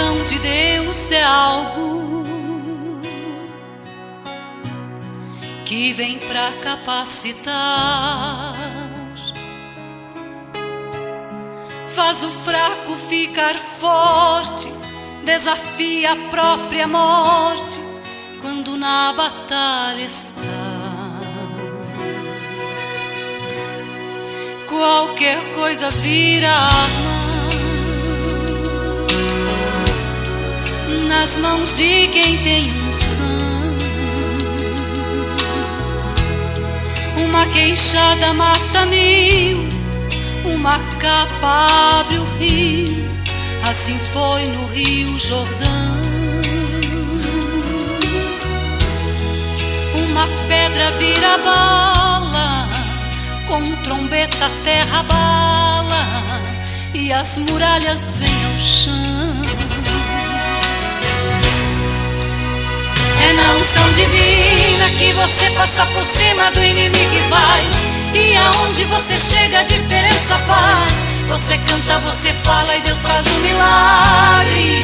unção de Deus é algo que vem pra capacitar, faz o fraco ficar forte, desafia a própria morte quando na batalha está. Qualquer coisa vira arma nas mãos de quem tem unção. Uma queixada mata mil, uma capa abre o rio, assim foi no Rio Jordão. Uma pedra vira bala, com trombeta a terra abala, e as muralhas vêm ao chão. É na unção divina que você passa por cima do inimigo e vai, e aonde você chega a diferença faz. Você canta, você fala e Deus faz um milagre.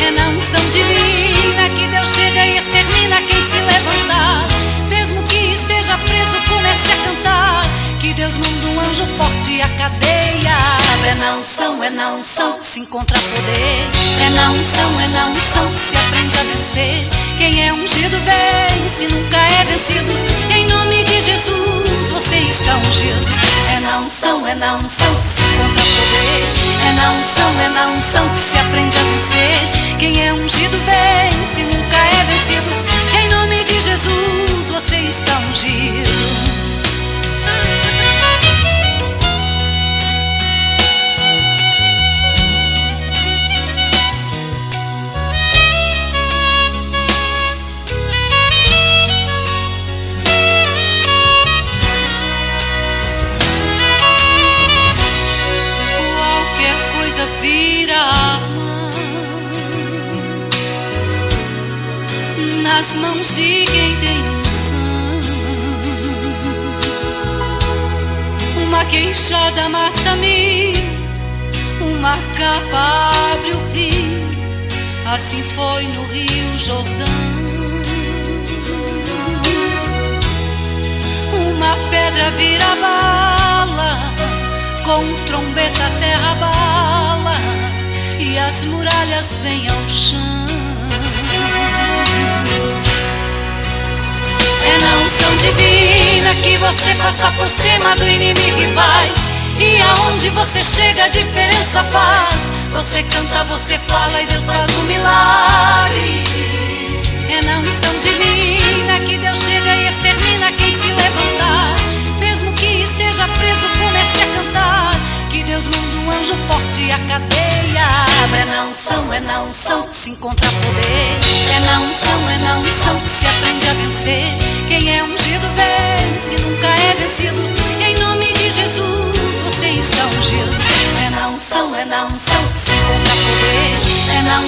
É na unção divina que Deus chega e extermina quem se levantar. Mesmo que esteja preso, comece a cantar, que Deus manda um anjo forte e a cadeia abre. É na unção que se encontra poder. É na unção que se aprende a vencer. Quem é ungido vence, nunca é vencido. Em nome de Jesus você está ungido. É na unção que se encontra poder. É na unção que se aprende a vencer. Quem é ungido vence, nunca é vencido. Em nome de Jesus você está ungido. Vira arma nas mãos de quem tem unção. Uma queixada mata mil, uma capa abre o rio, assim foi no Rio Jordão. Uma pedra vira bala, com trombeta a terra abala, e as muralhas vêm ao chão. É na unção divina que você passa por cima do inimigo e vai, e aonde você chega a diferença faz. Você canta, você fala e Deus faz um milagre. É na unção divina que Deus chega e extermina quem se levantar. Mesmo que esteja preso, comece a cantar, que Deus manda um anjo forte e a cadeia abre. É na unção que se encontra poder. É na unção que se aprende a vencer. Quem é ungido vence, nunca é vencido. Em nome de Jesus você está ungido. É na unção que se encontra poder. É na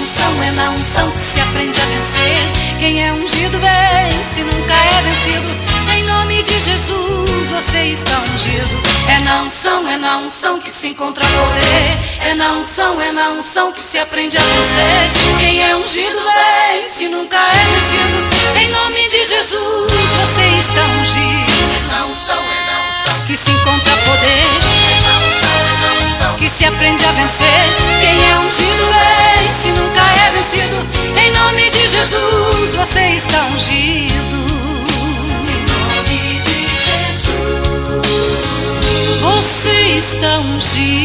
unção que se aprende a vencer. Quem é ungido vence, nunca é vencido. Em nome de Jesus você está ungido. É na unção que se encontra poder. É na unção que se aprende a vencer. Quem é ungido vence, nunca é vencido. Em nome de Jesus você está ungido. É na unção que se encontra poder. É na unção que se aprende a vencer. Quem é ungido vence, nunca é vencido. Em nome de Jesus você está ungido. Você está ungido.